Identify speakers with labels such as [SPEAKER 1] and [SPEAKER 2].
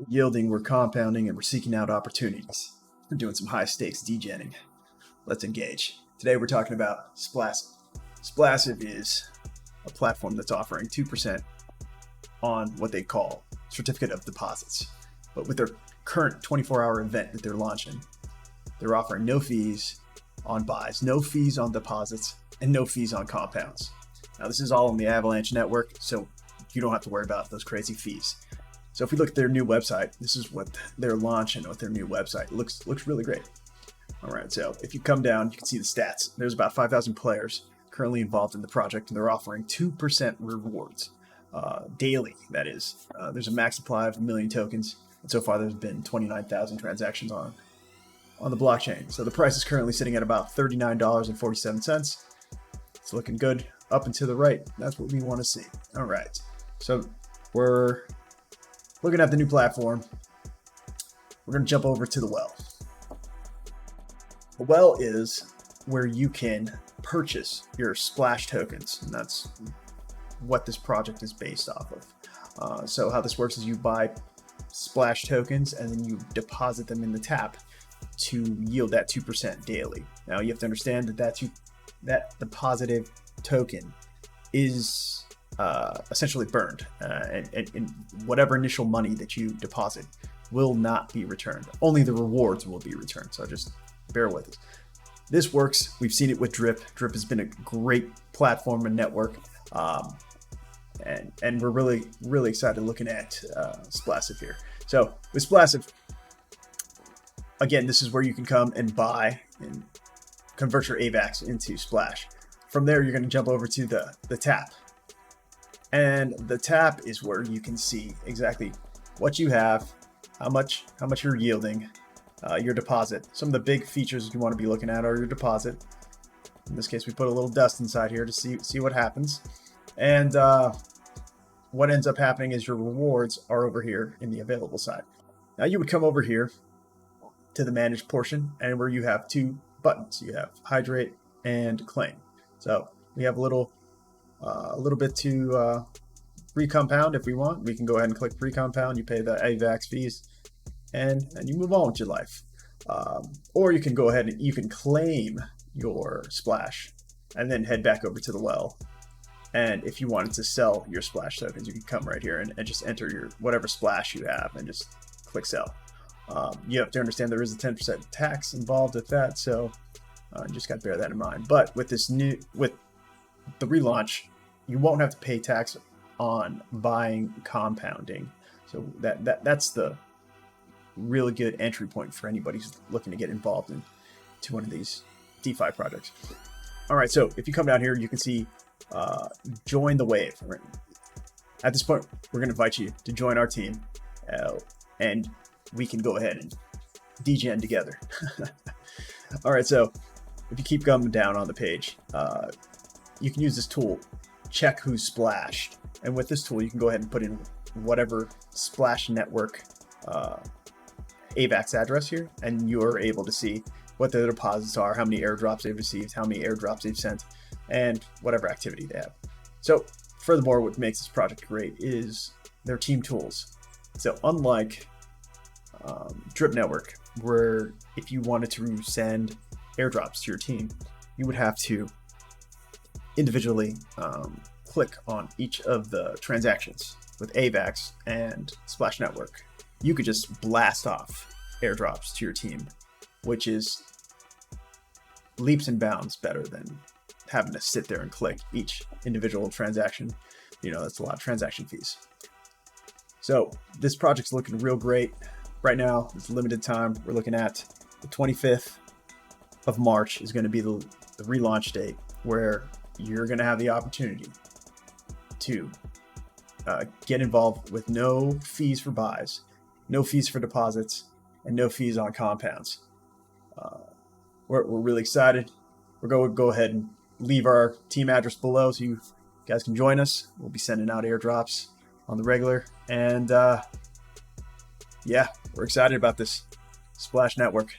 [SPEAKER 1] yielding, we're compounding, and we're seeking out opportunities. We're doing some high stakes degenning. Let's engage. Today we're talking about Splassive. Splassive is a platform that's offering 2% on what they call certificate of deposits. But with their current 24-hour event that they're launching, they're offering no fees on buys, no fees on deposits, and no fees on compounds. Now this is all on the AVAX network, so you don't have to worry about those crazy fees. So if we look at their new website, this is what they're launching with their new website. It looks really great. All right, so if you come down, you can see the stats. There's about 5,000 players currently involved in the project, and they're offering 2% rewards daily, that is. There's a max supply of 1 million tokens, and so far there's been 29,000 transactions on the blockchain. So the price is currently sitting at about $39.47. It's looking good up and to the right. That's what we want to see. All right, so we're looking at the new platform. We're going to jump over to the well. The well is where you can purchase your Splash tokens, and that's what this project is based off of. So how this works is you buy Splash tokens and then you deposit them in the tap to yield that 2% daily. Now you have to understand that deposited token is essentially burned, and whatever initial money that you deposit will not be returned. Only the rewards will be returned. So just bear with us. This works. We've seen it with Drip. Drip has been a great platform and network, and we're really excited looking at Splassive here. So with Splassive, again, this is where you can come and buy and convert your AVAX into Splash. From there, you're going to jump over to the tap. And the tap is where you can see exactly what you have, how much you're yielding, your deposit. Some of the big features you want to be looking at are your deposit. In this case, we put a little dust inside here to see what happens. And what ends up happening is your rewards are over here in the available side. Now you would come over here to the managed portion, and where you have two buttons. You have hydrate and claim. So we have a little bit to recompound if we want. We can go ahead and click recompound. You pay the AVAX fees, and you move on with your life. Or you can go ahead and you can claim your Splash and then head back over to the well. And if you wanted to sell your Splash tokens, you can come right here and just enter your whatever Splash you have and just click sell. You have to understand there is a 10% tax involved with that, so you just got to bear that in mind. But with the relaunch, you won't have to pay tax on buying compounding. So that's the really good entry point for anybody who's looking to get involved into one of these DeFi projects. All right, so if you come down here, you can see join the wave. Right? At this point, we're going to invite you to join our team, and we can go ahead and degen together. All right, so if you keep coming down on the page, you can use this tool, check who's splashed. And with this tool, you can go ahead and put in whatever Splash network AVAX address here, and you're able to see what their deposits are, how many airdrops they've received, how many airdrops they've sent, and whatever activity they have. So furthermore, what makes this project great is their team tools. So unlike Drip Network, where if you wanted to send airdrops to your team, you would have to individually click on each of the transactions. With AVAX and Splash Network, you could just blast off airdrops to your team, which is leaps and bounds better than having to sit there and click each individual transaction. That's a lot of transaction fees. So this project's looking real great. Right now, it's limited time. We're looking at the 25th of March is going to be the relaunch date, where you're going to have the opportunity to get involved with no fees for buys, no fees for deposits, and no fees on compounds. We're really excited. We're going to go ahead and leave our team address below so you guys can join us. We'll be sending out airdrops on the regular. And yeah, we're excited about this Splash Network.